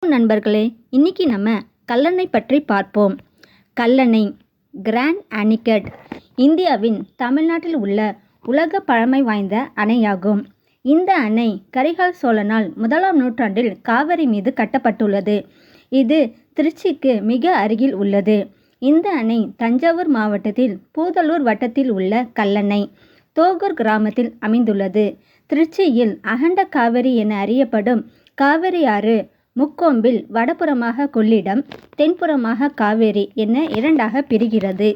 நண்பர்களே, இன்னைக்கு நம்ம கல்லணை பற்றி பார்ப்போம். கல்லணை கிராண்ட் அணைக்கட் இந்தியாவின் தமிழ்நாட்டில் உள்ள உலக பழமை வாய்ந்த அணையாகும். இந்த அணை கரிகால் சோழனால் 1ஆம் நூற்றாண்டில் காவிரி மீது கட்டப்பட்டுள்ளது. இது திருச்சிக்கு மிக அருகில் உள்ளது. இந்த அணை தஞ்சாவூர் மாவட்டத்தில் பூதலூர் வட்டத்தில் உள்ள கல்லணை தோகூர் கிராமத்தில் அமைந்துள்ளது. திருச்சியில் அகண்ட காவிரி என அறியப்படும் காவிரி ஆறு முக்கொம்பில் வடபுறமாக கொள்ளிடம், தென்புறமாக காவேரி என இரண்டாக பிரிகிறது.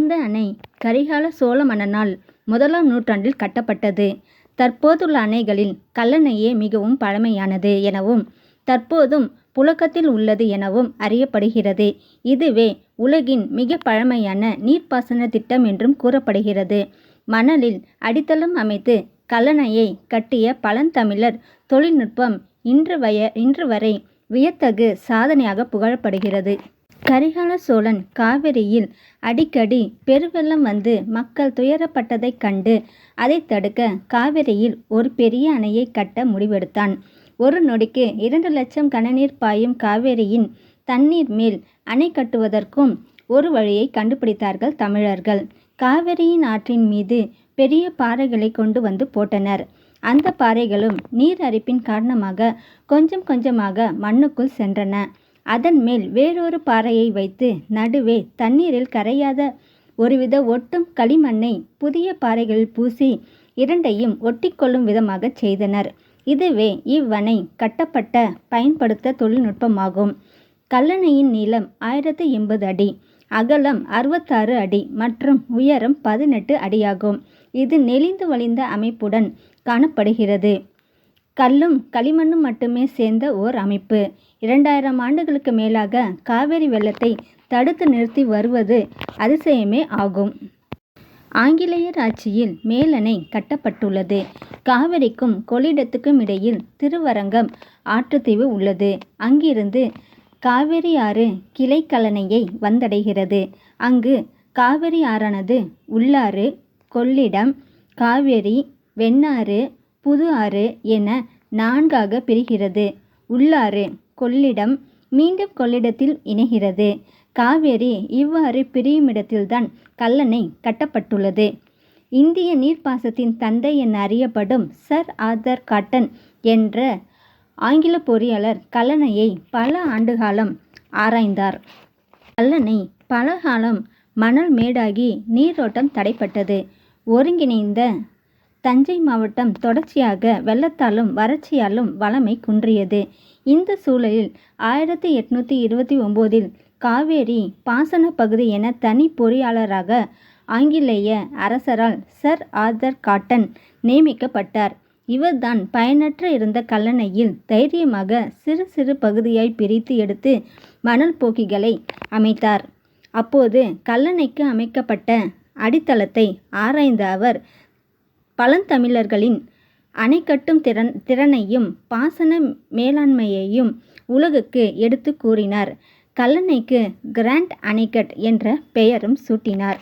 இந்த அணை கரிகால சோழ மன்னனால் 1ஆம் நூற்றாண்டில் கட்டப்பட்டது. தற்போதுள்ள அணைகளில் கல்லணையே மிகவும் பழமையானது எனவும் தற்போதும் புழக்கத்தில் உள்ளது எனவும் அறியப்படுகிறது. இதுவே உலகின் மிக பழமையான நீர்ப்பாசன திட்டம் என்றும் கூறப்படுகிறது. மணலில் அடித்தளம் அமைத்து கல்லணையை கட்டிய பழந்தமிழர் தொழில்நுட்பம் இன்று வரை வியத்தகு சாதனையாக புகழப்படுகிறது. கரிகால சோழன் காவிரியில் அடிக்கடி பெருவெள்ளம் வந்து மக்கள் துயரப்பட்டதைக் கண்டு அதை தடுக்க காவிரியில் ஒரு பெரிய அணையை கட்ட முடிவெடுத்தான். ஒரு நொடிக்கு 2 லட்சம் கனநீர் பாயும் காவிரியின் தண்ணீர் மேல் அணை கட்டுவதற்கும் ஒரு வழியை கண்டுபிடித்தார்கள் தமிழர்கள். காவிரியின் ஆற்றின் மீது பெரிய பாறைகளை கொண்டு வந்து போட்டனர். அந்த பாறைகளும் நீர் அரிப்பின் காரணமாக கொஞ்சம் கொஞ்சமாக மண்ணுக்குள் சென்றன. அதன் மேல் வேறொரு பாறையை வைத்து நடுவே தண்ணீரில் கரையாத ஒருவித ஒட்டும் களிமண்ணை புதிய பாறைகளில் பூசி இரண்டையும் ஒட்டிக்கொள்ளும் விதமாக செய்தனர். இதுவே இவ்வணை கட்டப்பட்ட பயன்படுத்த தொழில்நுட்பமாகும். கல்லணையின் நீளம் 1080 அடி, அகலம் 66 அடி மற்றும் உயரம் 18 அடியாகும். இது நெளிந்து வழிந்த அமைப்புடன் காணப்படுகிறது. கல்லும் களிமண்ணும் மட்டுமே சேர்ந்த ஓர் அமைப்பு. 2000 ஆண்டுகளுக்கு மேலாக காவிரி வெள்ளத்தை தடுத்து நிறுத்தி வருவது அதிசயமே ஆகும். ஆங்கிலேயர் ஆட்சியில் மேலணை கட்டப்பட்டுள்ளது. காவிரிக்கும் கொள்ளிடத்துக்கும் இடையில் திருவரங்கம் ஆற்றுத்தீவு உள்ளது. அங்கிருந்து காவிரி ஆறு கிளை கல்லணையை வந்தடைகிறது. அங்கு காவிரி ஆறானது உள்ளாறு, கொள்ளிடம், காவேரி, வெண்ணாறு, புது ஆறு என 4ஆக பிரிகிறது. உள்ளாறு கொள்ளிடம் மீண்டும் கொள்ளிடத்தில் இணைகிறது. காவேரி இவ்வாறு பிரியுமிடத்தில்தான் கல்லணை கட்டப்பட்டுள்ளது. இந்திய நீர்ப்பாசனத்தின் தந்தை என அறியப்படும் சர் ஆர்தர் காட்டன் என்ற ஆங்கில பொறியாளர் கல்லணையை பல ஆண்டுகாலம் ஆராய்ந்தார். கல்லணை பல காலம் மணல் மேடாகி நீரோட்டம் தடைப்பட்டது. ஒருங்கிணைந்த தஞ்சை மாவட்டம் தொடர்ச்சியாக வெள்ளத்தாலும் வறட்சியாலும் வளமை குன்றியது. இந்த சூழலில் 1829 காவேரி பாசன பகுதி என தனி பொறியாளராக ஆங்கிலேய அரசரால் சர் ஆர்தர் காட்டன் நியமிக்கப்பட்டார். இவர்தான் பயனற்ற இருந்த கல்லணையில் தைரியமாக சிறு சிறு பகுதியாய் பிரித்து எடுத்து மணல் போக்கிகளை அமைத்தார். அப்போது கல்லணைக்கு அமைக்கப்பட்ட அடித்தளத்தை ஆராய்ந்த அவர் பழந்தமிழர்களின் அணை கட்டும் திறனையும் பாசன மேலாண்மையையும் உலகுக்கு எடுத்து கூறினார். கல்லணைக்கு கிராண்ட் அணைக்கட் என்ற பெயரும் சூட்டினார்.